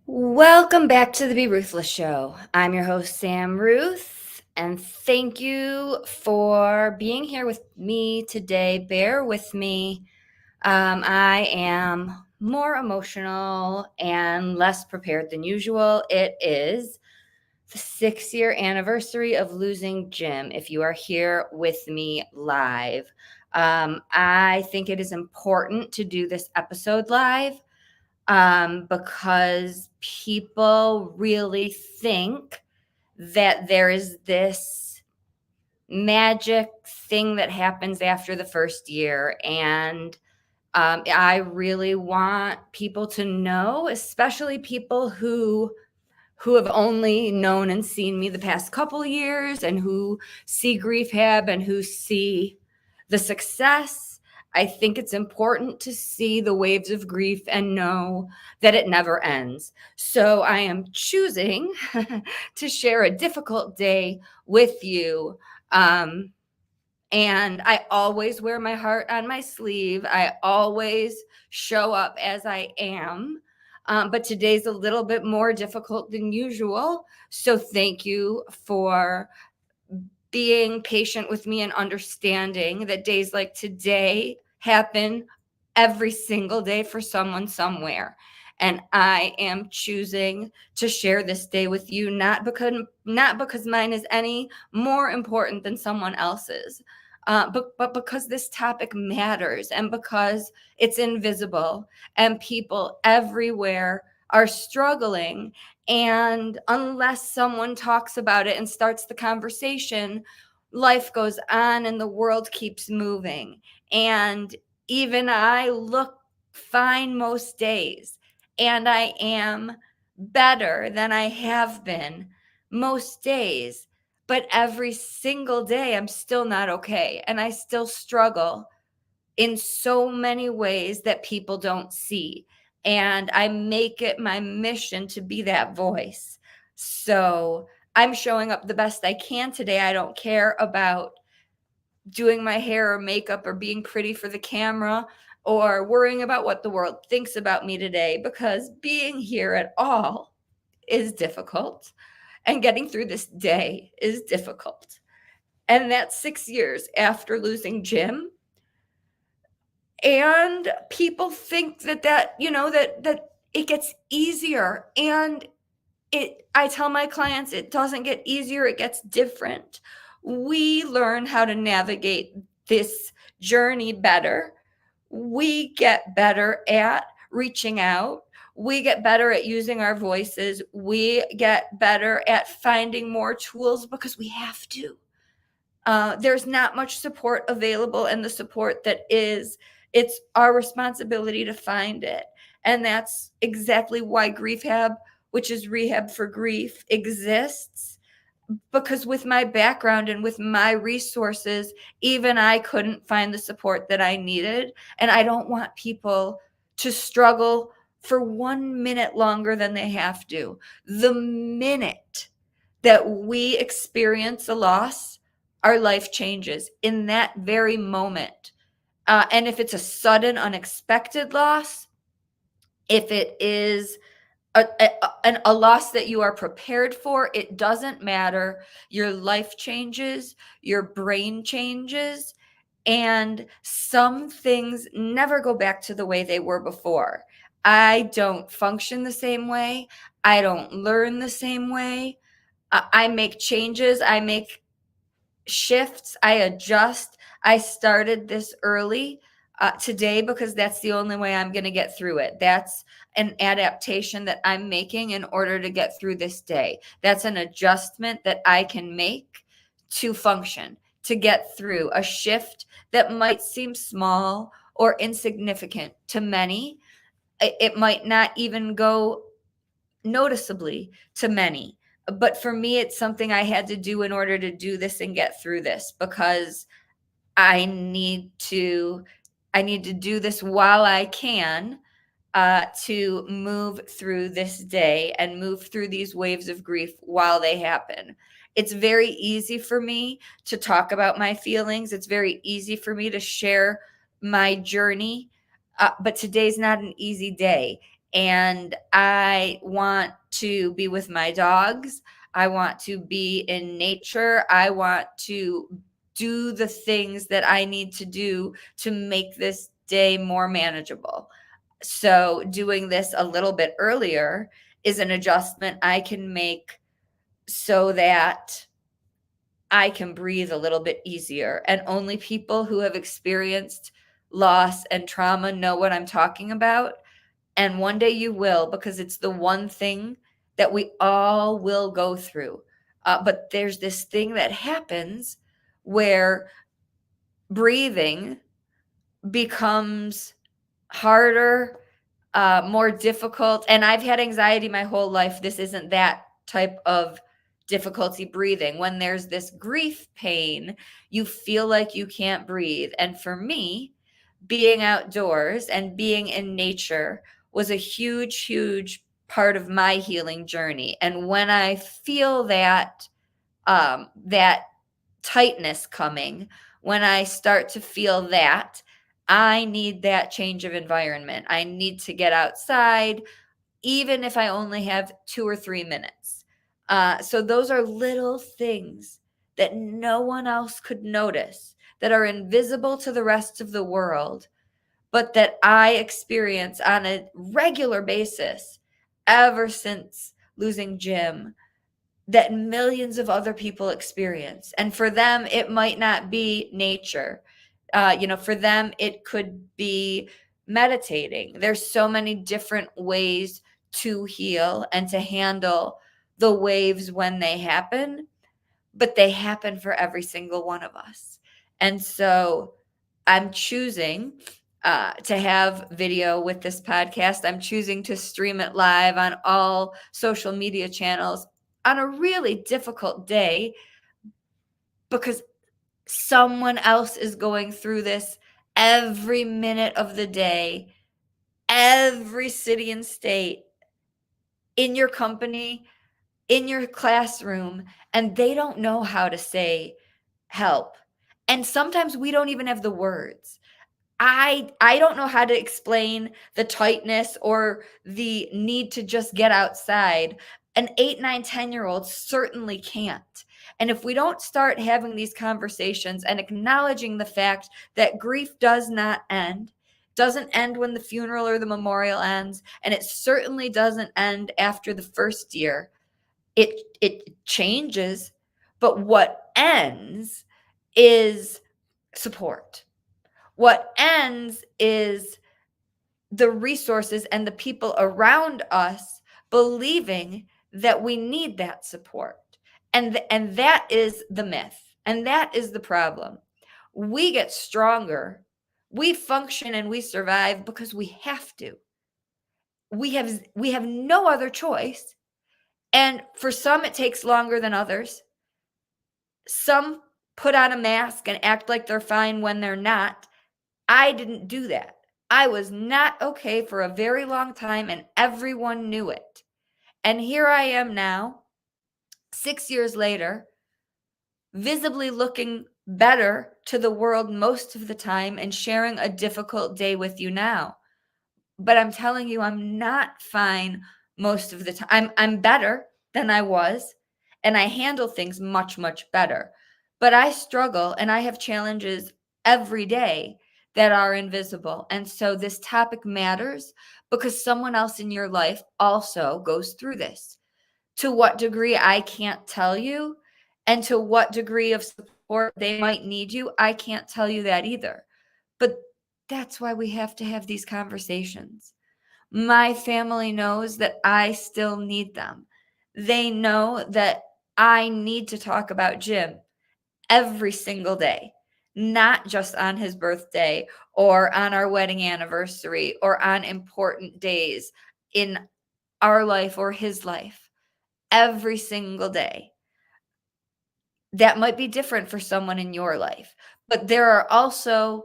Welcome back to the Be Ruthless show. I'm your host, Sam Ruth, and thank you for being here with me today. Bear with me. I am more emotional and less prepared than usual. It is the 6-year anniversary of losing Jim. If you are here with me live, I think it is important to do this episode live because people really think that there is this magic thing that happens after the first year. And I really want people to know, especially people who have only known and seen me the past couple years and who see Grief Hab and who see the success. I think it's important to see the waves of grief and know that it never ends. So I am choosing to share a difficult day with you. And I always wear my heart on my sleeve. I always show up as I am. But today's a little bit more difficult than usual. So thank you for being patient with me and understanding that days like today happen every single day for someone somewhere. And I am choosing to share this day with you, not because mine is any more important than someone else's, but because this topic matters and because it's invisible and people everywhere are struggling. And unless someone talks about it and starts the conversation, life goes on and the world keeps moving. And even I look fine most days, and I am better than I have been most days. But every single day, I'm still not okay. And I still struggle in so many ways that people don't see. And I make it my mission to be that voice. So I'm showing up the best I can today. I don't care about doing my hair or makeup or being pretty for the camera or worrying about what the world thinks about me today, because being here at all is difficult and getting through this day is difficult. And that's 6 years after losing Jim. And people think that it gets easier, and I tell my clients it doesn't get easier, it gets different. We learn how to navigate this journey better. We get better at reaching out. We get better at using our voices. We get better at finding more tools because we have to. There's not much support available, and the support that is, it's our responsibility to find it. And that's exactly why Grief Hab, which is rehab for grief, exists. Because with my background and with my resources, even I couldn't find the support that I needed. And I don't want people to struggle for 1 minute longer than they have to. The minute that we experience a loss, our life changes in that very moment. And if it's a sudden, unexpected loss, if it is a loss that you are prepared for, it doesn't matter. Your life changes, your brain changes, and some things never go back to the way they were before. I don't function the same way. I don't learn the same way. I make changes. I make shifts, I adjust. I started this early today because that's the only way I'm going to get through it. That's an adaptation that I'm making in order to get through this day. That's an adjustment that I can make to function, to get through a shift that might seem small or insignificant to many. It might not even go noticeably to many. But for me, it's something I had to do in order to do this and get through this, because I need to I need to do this while I can, to move through this day and move through these waves of grief while they happen. It's very easy for me to talk about my feelings. It's very easy for me to share my journey. But today's not an easy day. and I want to be with my dogs. I want to be in nature. I want to do the things that I need to do to make this day more manageable. So, doing this a little bit earlier is an adjustment I can make so that I can breathe a little bit easier. And only people who have experienced loss and trauma know what I'm talking about. And one day you will, because it's the one thing that we all will go through. But there's this thing that happens where breathing becomes harder, more difficult. And I've had anxiety my whole life. This isn't that type of difficulty breathing. When there's this grief pain, you feel like you can't breathe. And for me, being outdoors and being in nature was a huge, huge part of my healing journey. And when I feel that tightness coming, when I start to feel that, I need that change of environment. I need to get outside, even if I only have 2 or 3 minutes. So those are little things that no one else could notice, that are invisible to the rest of the world, but that I experience on a regular basis ever since losing Jim, that millions of other people experience. And for them, it might not be nature. For them, it could be meditating. There's so many different ways to heal and to handle the waves when they happen, but they happen for every single one of us. And so I'm choosing to have video with this podcast. I'm choosing to stream it live on all social media channels on a really difficult day, because someone else is going through this every minute of the day, every city and state, in your company, in your classroom, and they don't know how to say help. And sometimes we don't even have the words. I don't know how to explain the tightness or the need to just get outside. An 8, 9, 10-year-old certainly can't. And if we don't start having these conversations and acknowledging the fact that grief does not end, doesn't end when the funeral or the memorial ends, and it certainly doesn't end after the first year, it changes. But what ends is support. What ends is the resources and the people around us believing that we need that support. And that is the myth. And that is the problem. We get stronger. We function and we survive because we have to. We have no other choice. And for some it takes longer than others. Some put on a mask and act like they're fine when they're not. I didn't do that. I was not okay for a very long time, and everyone knew it. And here I am now, 6 years later, visibly looking better to the world most of the time and sharing a difficult day with you now. But I'm telling you, I'm not fine most of the time. I'm better than I was, and I handle things much, much better. But I struggle and I have challenges every day that are invisible. And so this topic matters because someone else in your life also goes through this. To what degree, I can't tell you. And to what degree of support they might need you, I can't tell you that either. But that's why we have to have these conversations. My family knows that I still need them. They know that I need to talk about Jim every single day, not just on his birthday or on our wedding anniversary or on important days in our life or his life. Every single day. That might be different for someone in your life, but there are also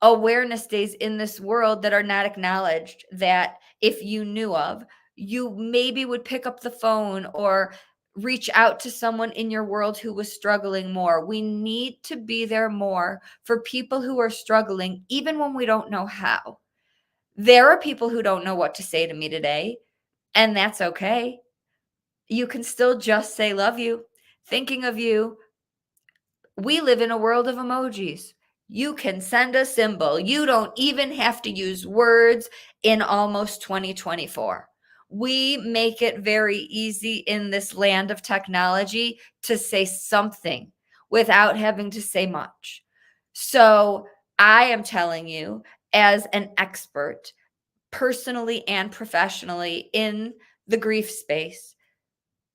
awareness days in this world that are not acknowledged, that if you knew of, you maybe would pick up the phone or reach out to someone in your world who was struggling more. We need to be there more for people who are struggling, even when we don't know how. There are people who don't know what to say to me today, and that's okay. You can still just say love you, thinking of you. We live in a world of emojis. You can send a symbol. You don't even have to use words in almost 2024. We make it very easy in this land of technology to say something without having to say much. So I am telling you, as an expert, personally and professionally in the grief space,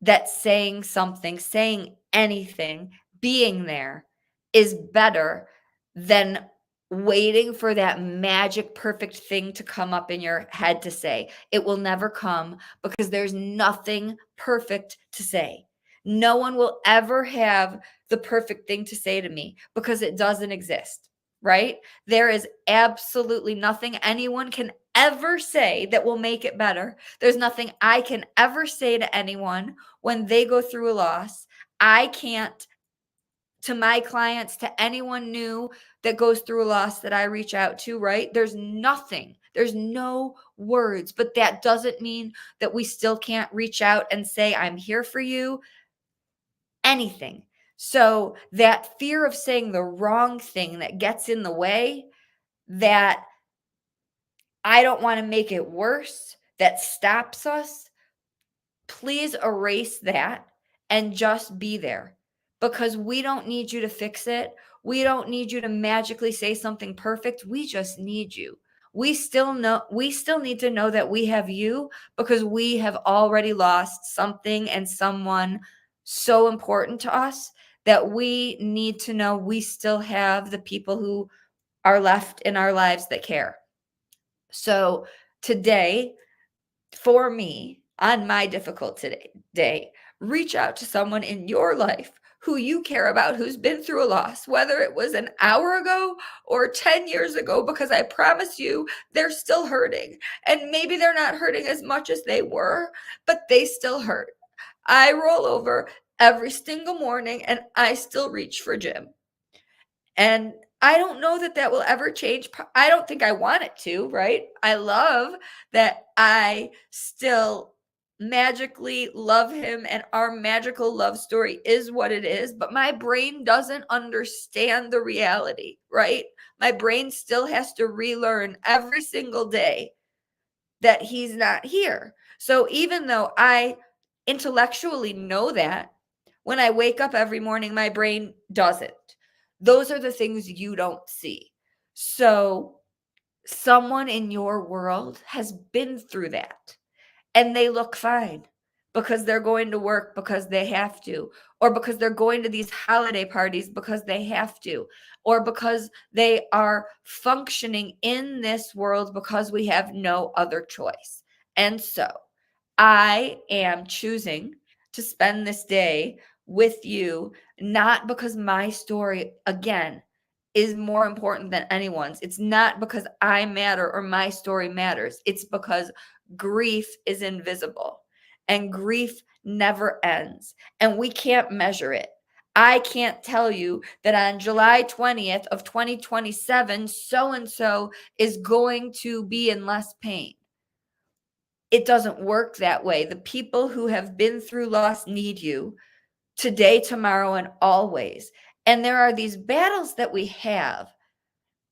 that saying something, saying anything, being there is better than waiting for that magic perfect thing to come up in your head to say. It will never come because there's nothing perfect to say. No one will ever have the perfect thing to say to me because it doesn't exist, right? There is absolutely nothing anyone can ever say that will make it better. There's nothing I can ever say to anyone when they go through a loss. I can't, to my clients, to anyone new that goes through a loss that I reach out to, right? There's nothing, there's no words, but that doesn't mean that we still can't reach out and say, I'm here for you, anything. So that fear of saying the wrong thing that gets in the way, that I don't want to make it worse, that stops us, please erase that and just be there, because we don't need you to fix it. We don't need you to magically say something perfect. We just need you. We still need to know that we have you because we have already lost something and someone so important to us that we need to know we still have the people who are left in our lives that care. So today, for me, on my difficult day, reach out to someone in your life who you care about, who's been through a loss, whether it was an hour ago or 10 years ago, because I promise you, they're still hurting. And maybe they're not hurting as much as they were, but they still hurt. I roll over every single morning and I still reach for Jim. And I don't know that that will ever change. I don't think I want it to, right? I love that I still magically love him and our magical love story is what it is, but my brain doesn't understand the reality, right? My brain still has to relearn every single day that he's not here. So even though I intellectually know that, when I wake up every morning, my brain doesn't. Those are the things you don't see. So someone in your world has been through that and they look fine because they're going to work because they have to, or because they're going to these holiday parties because they have to, or because they are functioning in this world because we have no other choice. And so I am choosing to spend this day with you, not because my story, again, is more important than anyone's. It's not because I matter or my story matters. It's because grief is invisible and grief never ends and we can't measure it. I can't tell you that on July 20th of 2027, so and so is going to be in less pain. It doesn't work that way. The people who have been through loss need you today, tomorrow, and always. And there are these battles that we have.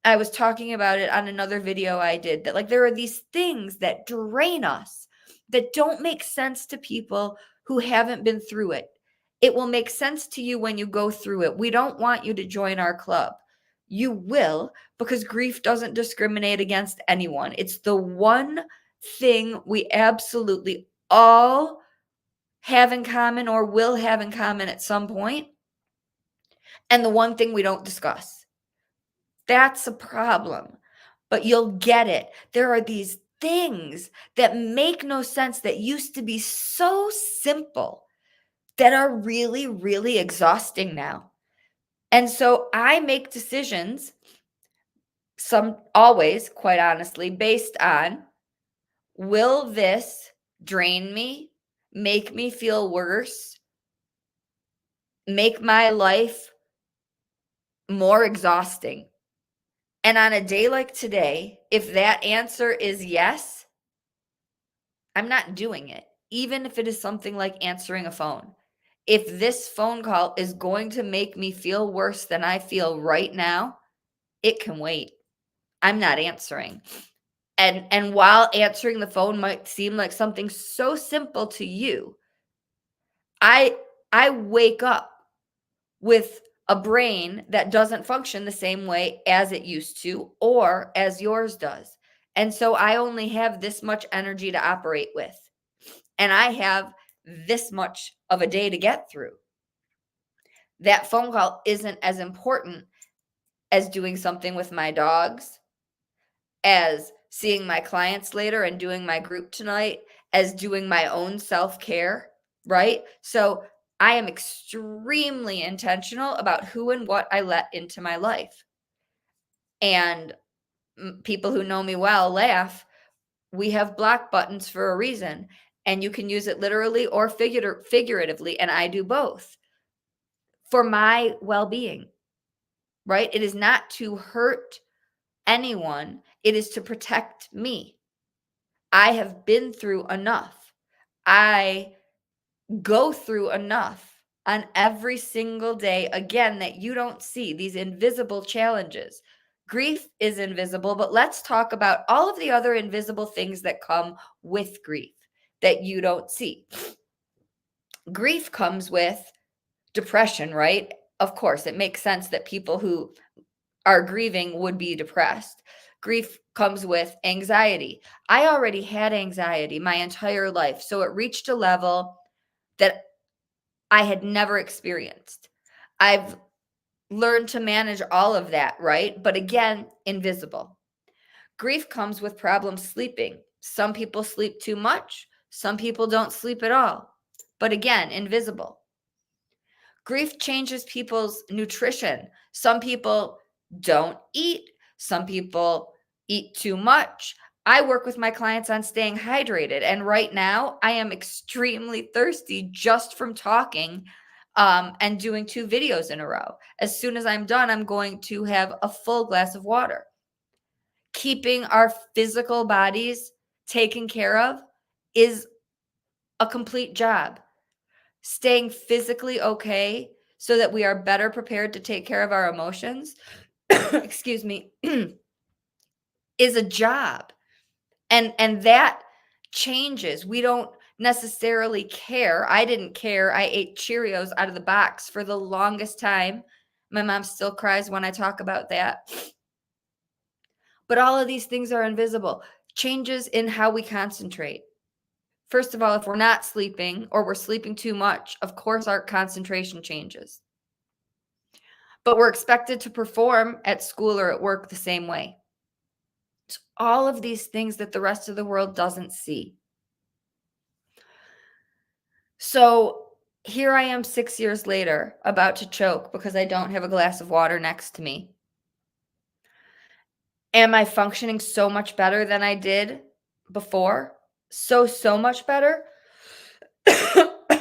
I was talking about it on another video I did, that like there are these things that drain us that don't make sense to people who haven't been through it. It will make sense to you when you go through it. We don't want you to join our club. You will, because grief doesn't discriminate against anyone. It's the one thing we absolutely all have in common or will have in common at some point, and the one thing we don't discuss. That's a problem, but you'll get it. There are these things that make no sense that used to be so simple that are really, really exhausting now. And so I make decisions, some always, quite honestly, based on, will this drain me, make me feel worse, make my life more exhausting? And on a day like today, if that answer is yes, I'm not doing it, even if it is something like answering a phone. If this phone call is going to make me feel worse than I feel right now, it can wait. I'm not answering. And while answering the phone might seem like something so simple to you, I wake up with a brain that doesn't function the same way as it used to or as yours does. And so I only have this much energy to operate with. And I have this much of a day to get through. That phone call isn't as important as doing something with my dogs, as seeing my clients later and doing my group tonight, as doing my own self-care, right? So I am extremely intentional about who and what I let into my life. And people who know me well laugh. We have block buttons for a reason, and you can use it literally or figuratively, and I do both for my well-being, right? It is not to hurt anyone, it is to protect me. I have been through enough. I go through enough on every single day, again, that you don't see, these invisible challenges. Grief is invisible, but let's talk about all of the other invisible things that come with grief that you don't see. Grief comes with depression, right? Of course, it makes sense that people who are grieving would be depressed. Grief comes with anxiety. I already had anxiety my entire life, so it reached a level that I had never experienced. I've learned to manage all of that, right? But again, invisible. Grief comes with problems sleeping. Some people sleep too much, some people don't sleep at all. But again, invisible. Grief changes people's nutrition. Some people don't eat, some people eat too much. I work with my clients on staying hydrated. And right now, I am extremely thirsty just from talking and doing 2 videos in a row. As soon as I'm done, I'm going to have a full glass of water. Keeping our physical bodies taken care of is a complete job. Staying physically okay so that we are better prepared to take care of our emotions, excuse me, is a job. And that changes. We don't necessarily care. I didn't care. I ate Cheerios out of the box for the longest time. My mom still cries when I talk about that. But all of these things are invisible. Changes in how we concentrate. First of all, if we're not sleeping or we're sleeping too much, of course our concentration changes. But we're expected to perform at school or at work the same way. It's all of these things that the rest of the world doesn't see. So here I am 6 years later, about to choke because I don't have a glass of water next to me. Am I functioning so much better than I did before? So much better.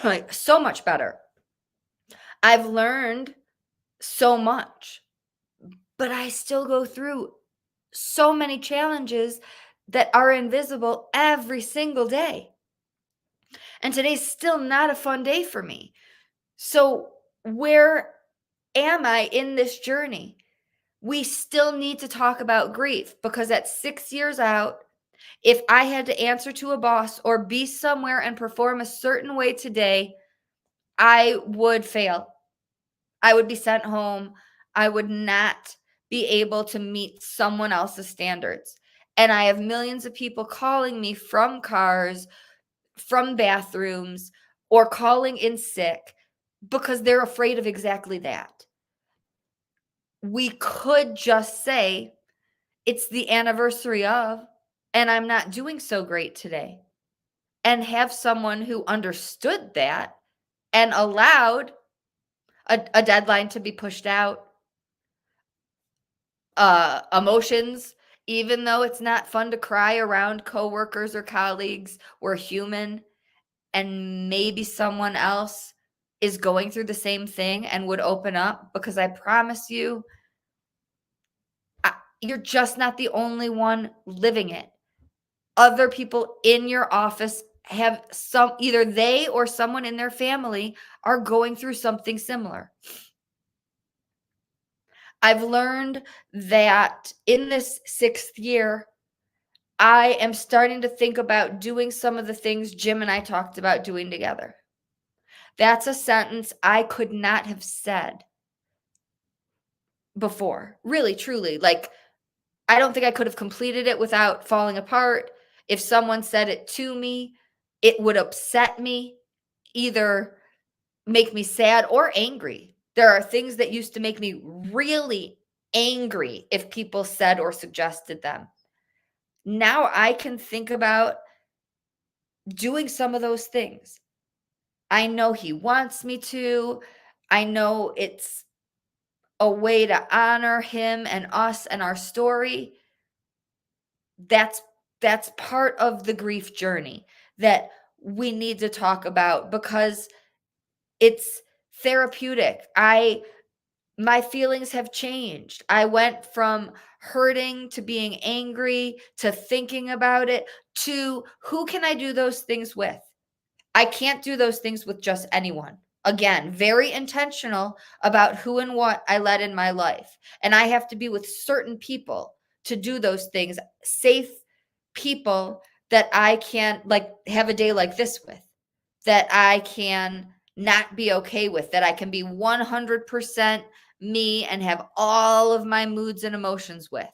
Like, so much better. I've learned so much, but I still go through so many challenges that are invisible every single day. And today's still not a fun day for me. So, where am I in this journey? We still need to talk about grief because at 6 years out, if I had to answer to a boss or be somewhere and perform a certain way today, I would fail. I would be sent home. I would not be able to meet someone else's standards. And I have millions of people calling me from cars, from bathrooms, or calling in sick because they're afraid of exactly that. We could just say, it's the anniversary of, and I'm not doing so great today. And have someone who understood that and allowed a deadline to be pushed out, emotions, even though it's not fun to cry around coworkers or colleagues, we're human, and maybe someone else is going through the same thing and would open up, because I promise you, You're just not the only one living it. Other people in your office have either they or someone in their family are going through something similar. I've learned that in this 6th year, I am starting to think about doing some of the things Jim and I talked about doing together. That's a sentence I could not have said before. Really, truly. Like, I don't think I could have completed it without falling apart. If someone said it to me, it would upset me, either make me sad or angry. There are things that used to make me really angry if people said or suggested them. Now I can think about doing some of those things. I know he wants me to. I know it's a way to honor him and us and our story. That's part of the grief journey that we need to talk about because it's therapeutic. My feelings have changed. I went from hurting to being angry to thinking about it to who can I do those things with? I can't do those things with just anyone. Again, very intentional about who and what I let in my life. And I have to be with certain people to do those things, safe people that I can like have a day like this with, that I can not be okay with, that I can be 100% me and have all of my moods and emotions with,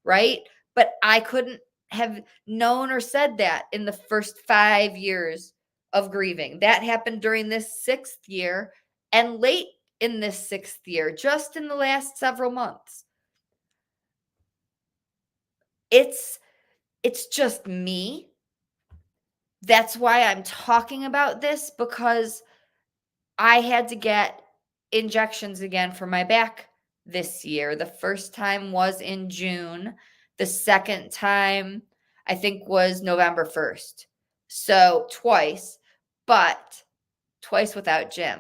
right? But I couldn't have known or said that in the first 5 years of grieving. That happened during this 6th year and late in this 6th year, just in the last several months. It's just me. That's why I'm talking about this, because I had to get injections again for my back this year. The first time was in June. The second time, I think, was November 1st. So twice, but twice without Jim.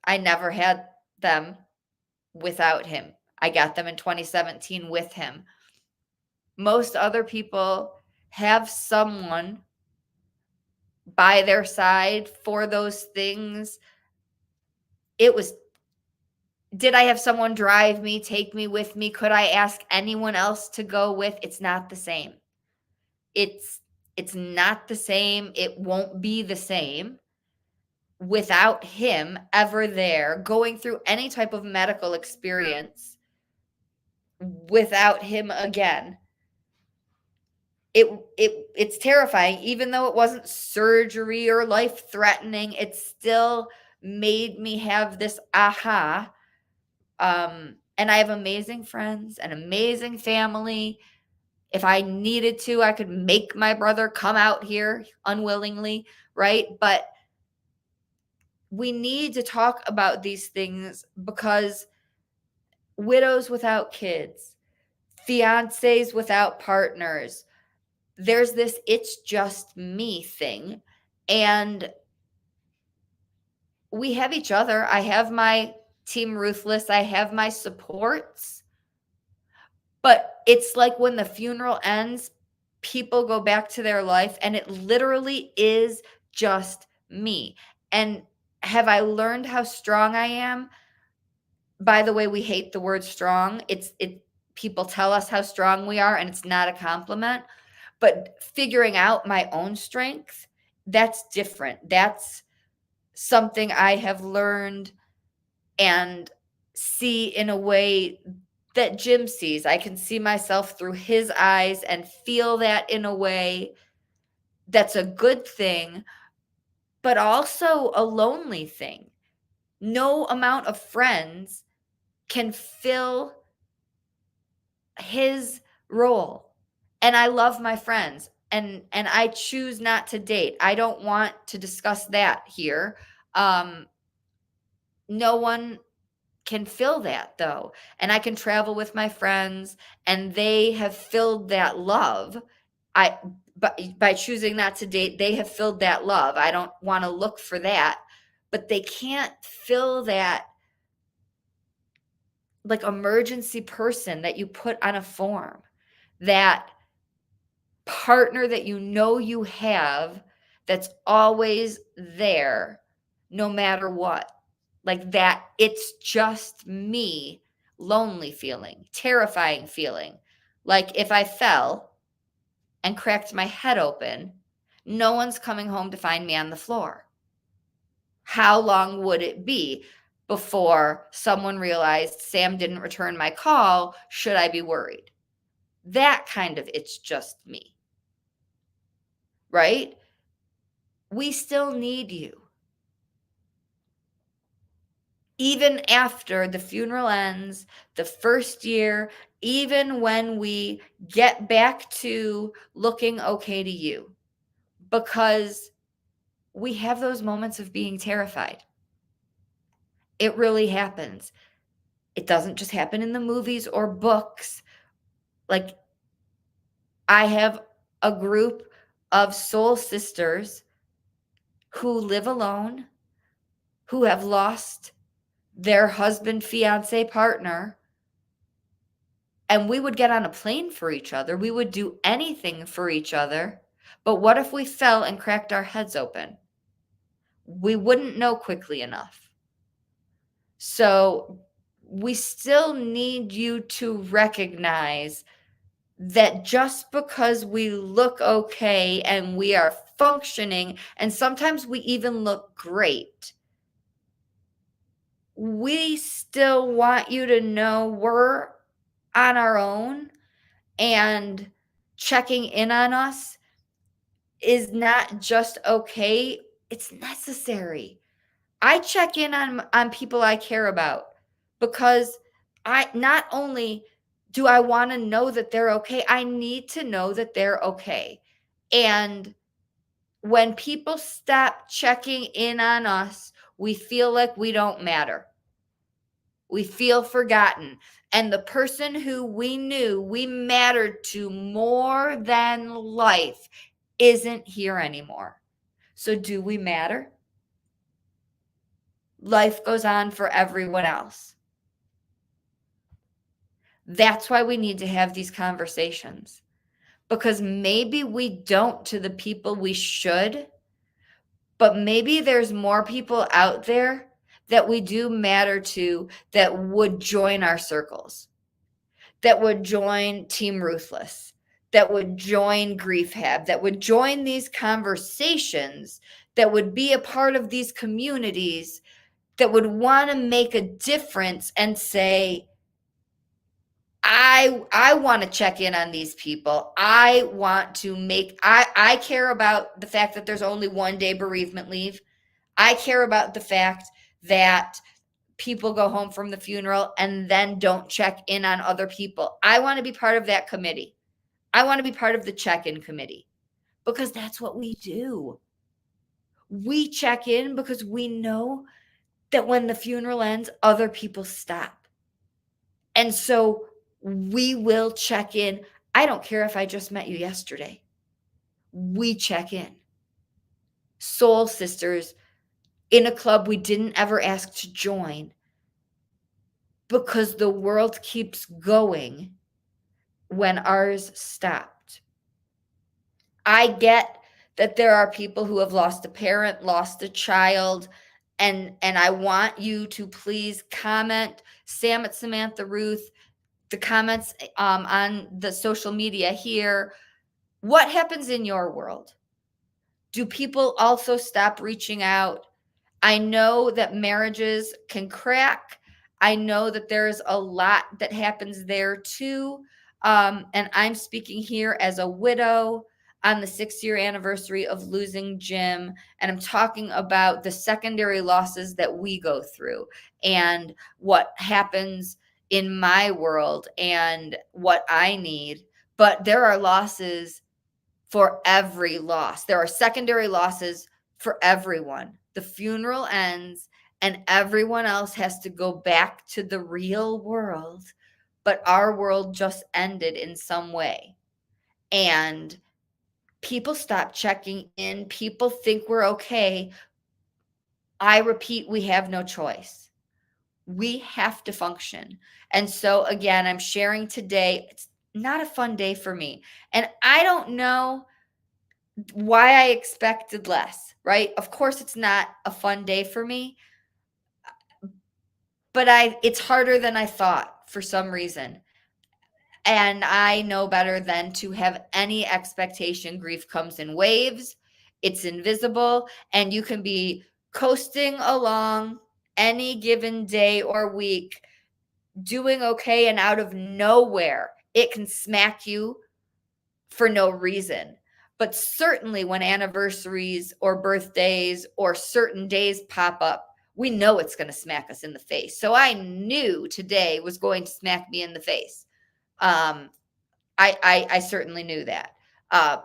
I never had them without him. I got them in 2017 with him. Most other people have someone by their side for those things. Did I have someone drive me, take me with me? Could I ask anyone else to go with? It's not the same. It's not the same. It won't be the same without him ever there going through any type of medical experience without him again. It's terrifying. Even though it wasn't surgery or life threatening, it still made me have this aha. And I have amazing friends and amazing family. If I needed to, I could make my brother come out here unwillingly, right? But we need to talk about these things because widows without kids, fiancés without partners, there's this it's just me thing. And we have each other. I have my team Ruthless. I have my supports. But it's like when the funeral ends, people go back to their life and it literally is just me. And have I learned how strong I am? By the way, we hate the word strong. People tell us how strong we are and it's not a compliment. But figuring out my own strength, that's different. That's something I have learned and see in a way that Jim sees. I can see myself through his eyes and feel that in a way that's a good thing, but also a lonely thing. No amount of friends can fill his role. And I love my friends and I choose not to date. I don't want to discuss that here. No one can fill that though. And I can travel with my friends and they have filled that love. But by choosing not to date, they have filled that love. I don't want to look for that, but they can't fill that like emergency person that you put on a form, that partner that you have that's always there no matter what. Like that, it's just me, lonely feeling, terrifying feeling. Like if I fell and cracked my head open, no one's coming home to find me on the floor. How long would it be before someone realized Sam didn't return my call? Should I be worried? That kind of it's just me, right? We still need you. Even after the funeral ends, the first year, even when we get back to looking okay to you, because we have those moments of being terrified. It really happens. It doesn't just happen in the movies or books. Like, I have a group of soul sisters who live alone, who have lost their husband, fiance, partner, and we would get on a plane for each other. We would do anything for each other. But what if we fell and cracked our heads open? We wouldn't know quickly enough. So we still need you to recognize that just because we look okay and we are functioning, and sometimes we even look great, we still want you to know we're on our own, and checking in on us is not just okay, it's necessary. I check in on people I care about, because I not only do I want to know that they're okay, I need to know that they're okay. And when people stop checking in on us, we feel like we don't matter. We feel forgotten. And the person who we knew we mattered to more than life isn't here anymore. So do we matter? Life goes on for everyone else. That's why we need to have these conversations, because maybe we don't to the people we should, but maybe there's more people out there that we do matter to that would join our circles, that would join Team Ruthless, that would join Grief Hab, that would join these conversations, that would be a part of these communities, that would want to make a difference and say, I want to check in on these people. I want to I care about the fact that there's only 1 day bereavement leave. I care about the fact that people go home from the funeral and then don't check in on other people. I want to be part of that committee. I want to be part of the check-in committee, because that's what we do. We check in because we know that when the funeral ends, other people stop. And so we will check in. I don't care if I just met you yesterday. We check in. Soul sisters in a club we didn't ever ask to join, because the world keeps going when ours stopped. I get that there are people who have lost a parent, lost a child, and I want you to please comment, Sam at Samantha Ruth, the comments on the social media here. What happens in your world? Do people also stop reaching out? I know that marriages can crack. I know that there's a lot that happens there too. And I'm speaking here as a widow on the 6-year anniversary of losing Jim. And I'm talking about the secondary losses that we go through and what happens in my world and what I need. But there are losses for every loss. There are secondary losses for everyone. The funeral ends and everyone else has to go back to the real world, but our world just ended in some way. And people stop checking in. People think we're okay. I repeat, we have no choice. We have to function. And so, again, I'm sharing today. It's not a fun day for me. And I don't know why I expected less, right? Of course, it's not a fun day for me, but it's harder than I thought for some reason. And I know better than to have any expectation. Grief comes in waves, it's invisible, and you can be coasting along any given day or week, doing okay, and out of nowhere, it can smack you for no reason. But certainly when anniversaries or birthdays or certain days pop up, we know it's going to smack us in the face. So I knew today was going to smack me in the face. Um, I certainly knew that.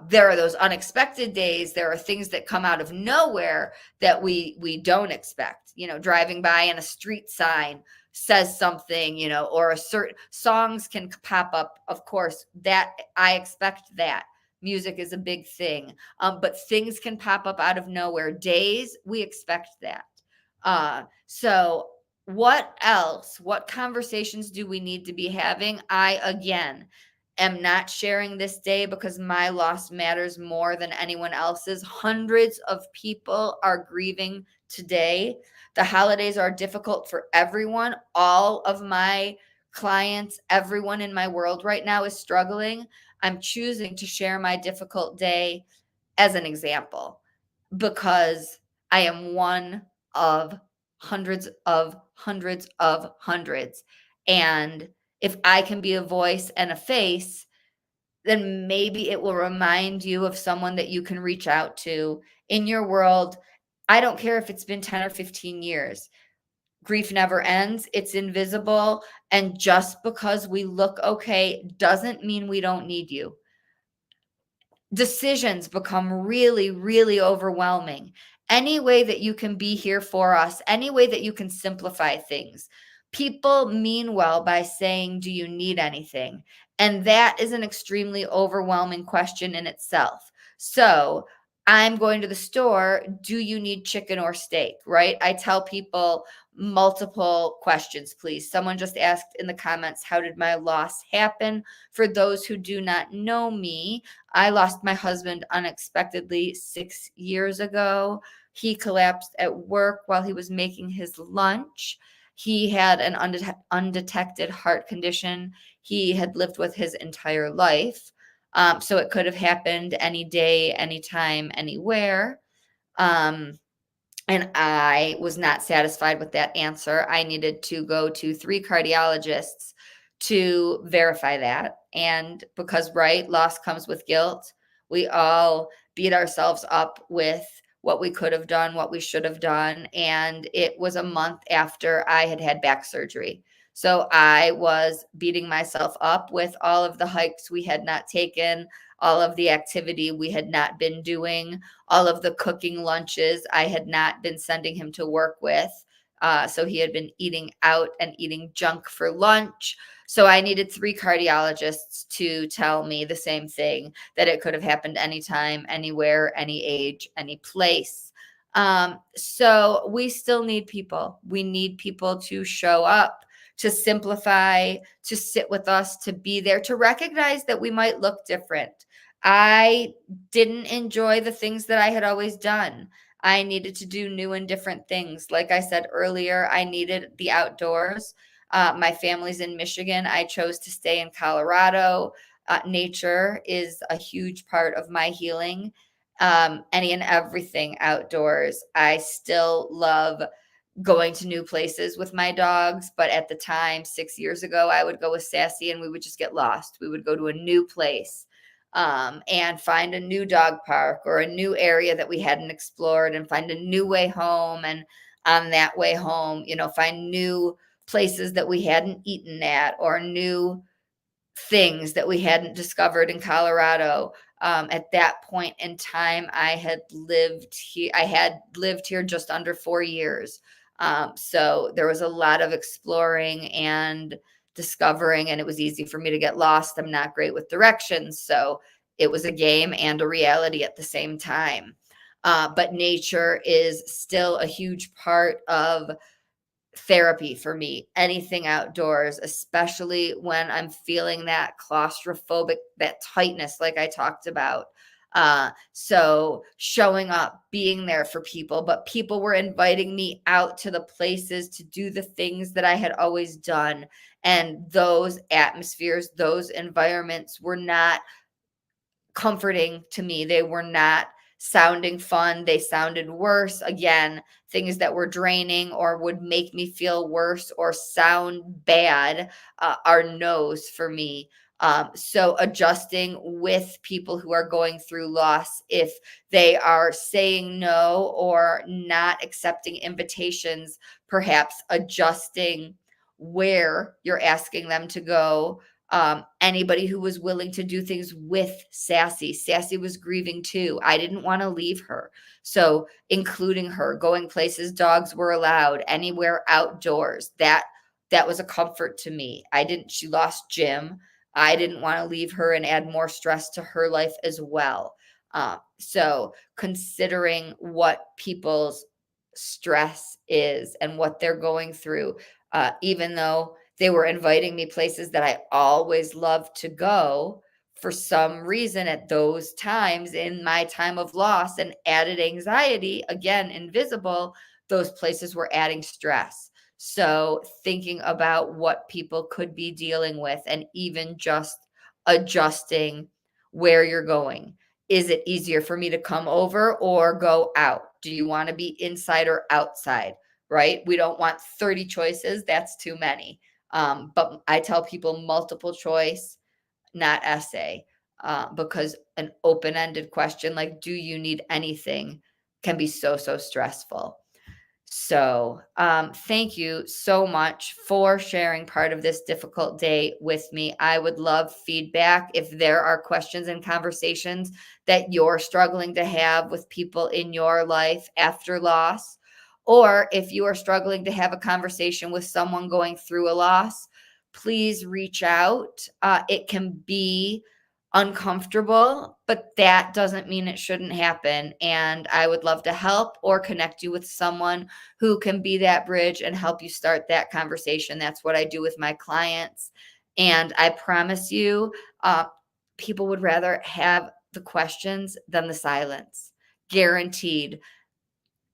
There are those unexpected days. There are things that come out of nowhere that we don't expect. Driving by and a street sign says something, or a certain songs can pop up. Of course, that I expect that. Music is a big thing, but things can pop up out of nowhere. Days, we expect that. So what else? What conversations do we need to be having? I, again, am not sharing this day because my loss matters more than anyone else's. Hundreds of people are grieving today. The holidays are difficult for everyone. All of my clients, everyone in my world right now is struggling. I'm choosing to share my difficult day as an example because I am one of hundreds of hundreds of hundreds. And if I can be a voice and a face, then maybe it will remind you of someone that you can reach out to in your world. I don't care if it's been 10 or 15 years. Grief never ends. It's invisible. And just because we look okay doesn't mean we don't need you. Decisions become really, really overwhelming. Any way that you can be here for us, any way that you can simplify things. People mean well by saying, do you need anything? And that is an extremely overwhelming question in itself. So I'm going to the store. Do you need chicken or steak? Right? I tell people multiple questions, please. Someone just asked in the comments, how did my loss happen? For those who do not know me, I lost my husband unexpectedly 6 years ago. He collapsed at work while he was making his lunch. He had an undetected heart condition he had lived with his entire life. So it could have happened any day, anytime, anywhere. And I was not satisfied with that answer. I needed to go to 3 cardiologists to verify that. And because, right, loss comes with guilt, we all beat ourselves up with what we could have done, what we should have done. And it was a month after I had had back surgery. So I was beating myself up with all of the hikes we had not taken, all of the activity we had not been doing, all of the cooking lunches I had not been sending him to work with. So he had been eating out and eating junk for lunch. So I needed 3 cardiologists to tell me the same thing, that it could have happened anytime, anywhere, any age, any place. So we still need people. We need people to show up, to simplify, to sit with us, to be there, to recognize that we might look different. I didn't enjoy the things that I had always done. I needed to do new and different things. Like I said earlier, I needed the outdoors. My family's in Michigan. I chose to stay in Colorado. Nature is a huge part of my healing. Any and everything outdoors. I still love going to new places with my dogs. But at the time, 6 years ago, I would go with Sassy and we would just get lost. We would go to a new place and find a new dog park or a new area that we hadn't explored and find a new way home. And on that way home, find new places that we hadn't eaten at or new things that we hadn't discovered in Colorado. At that point in time, I had lived here just under 4 years. So there was a lot of exploring and discovering, and it was easy for me to get lost. I'm not great with directions. So it was a game and a reality at the same time. But nature is still a huge part of therapy for me, anything outdoors, especially when I'm feeling that claustrophobic, that tightness, like I talked about. So showing up, being there for people, but people were inviting me out to the places to do the things that I had always done. And those atmospheres, those environments were not comforting to me. They were not sounding fun. They sounded worse. Again, things that were draining or would make me feel worse or sound bad are no's for me. So adjusting with people who are going through loss, if they are saying no or not accepting invitations, perhaps adjusting where you're asking them to go. Anybody who was willing to do things with Sassy. Sassy was grieving too. I didn't want to leave her. So including her, going places dogs were allowed, anywhere outdoors. That was a comfort to me. She lost Jim. I didn't want to leave her and add more stress to her life as well. So considering what people's stress is and what they're going through, even though they were inviting me places that I always loved to go, for some reason at those times in my time of loss and added anxiety, again, invisible, those places were adding stress. So thinking about what people could be dealing with and even just adjusting where you're going. Is it easier for me to come over or go out? Do you want to be inside or outside? Right? We don't want 30 choices. That's too many. But I tell people multiple choice, not essay, because an open ended question like, do you need anything, can be so, so stressful. So, thank you so much for sharing part of this difficult day with me. I would love feedback if there are questions and conversations that you're struggling to have with people in your life after loss, or if you are struggling to have a conversation with someone going through a loss, please reach out. It can be uncomfortable, but that doesn't mean it shouldn't happen. And I would love to help or connect you with someone who can be that bridge and help you start that conversation. That's what I do with my clients. And I promise you, people would rather have the questions than the silence. Guaranteed.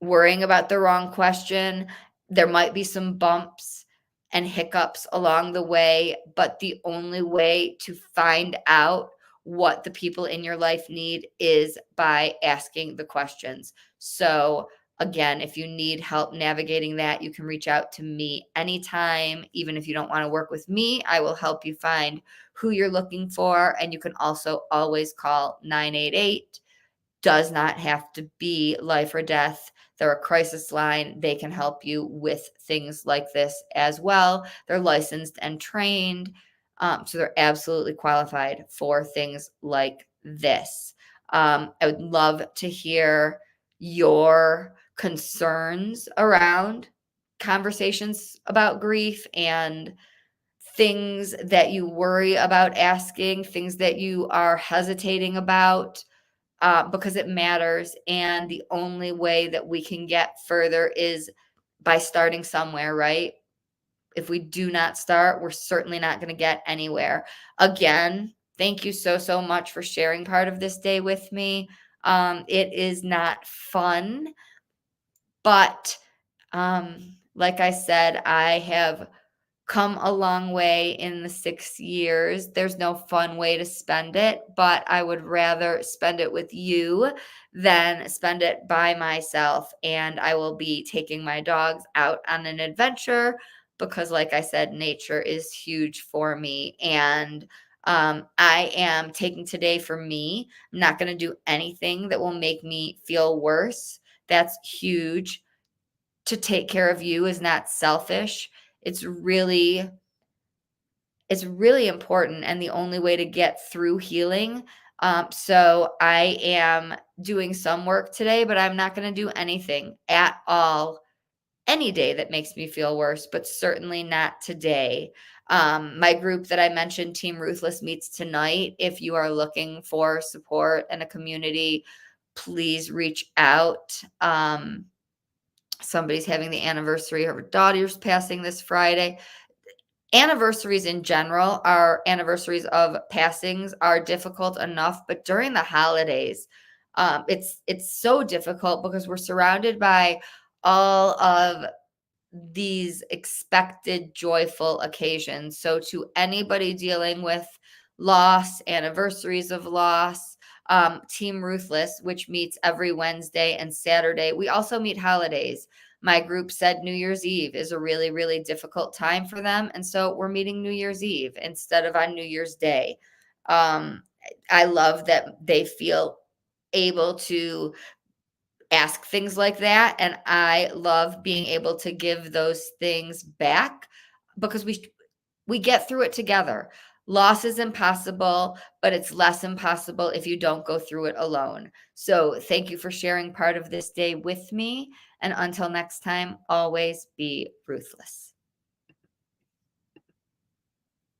Worrying about the wrong question, there might be some bumps and hiccups along the way, but the only way to find out what the people in your life need is by asking the questions. So, again, if you need help navigating that, you can reach out to me anytime. Even if you don't want to work with me, I will help you find who you're looking for. And you can also always call 988. Does not have to be life or death. They're a crisis line. They can help you with things like this as well. They're licensed and trained. So they're absolutely qualified for things like this. I would love to hear your concerns around conversations about grief and things that you worry about asking, things that you are hesitating about, because it matters. And the only way that we can get further is by starting somewhere, right? If we do not start, we're certainly not going to get anywhere. Again, thank you so, so much for sharing part of this day with me. It is not fun, but like I said, I have come a long way in the 6 years. There's no fun way to spend it, but I would rather spend it with you than spend it by myself. And I will be taking my dogs out on an adventure because, like I said, nature is huge for me. And I am taking today for me. I'm not going to do anything that will make me feel worse. That's huge. To take care of you is not selfish. It's really important and the only way to get through healing. So I am doing some work today, but I'm not going to do anything at all any day that makes me feel worse, but certainly not today. My group that I mentioned, Team Ruthless, meets tonight. If you are looking for support and a community, please reach out. Somebody's having the anniversary of her daughter's passing this Friday. Anniversaries in general are anniversaries of passings are difficult enough, but during the holidays, it's so difficult because we're surrounded by all of these expected joyful occasions. So, to anybody dealing with loss, anniversaries of loss, Team Ruthless, which meets every Wednesday and Saturday, we also meet holidays. My group said New Year's Eve is a really, really difficult time for them. And so we're meeting New Year's Eve instead of on New Year's Day. Um, I love that they feel able to ask things like that, and I love being able to give those things back because we get through it together. Loss is impossible, but it's less impossible if you don't go through it alone. So, thank you for sharing part of this day with me, and until next time, always be ruthless.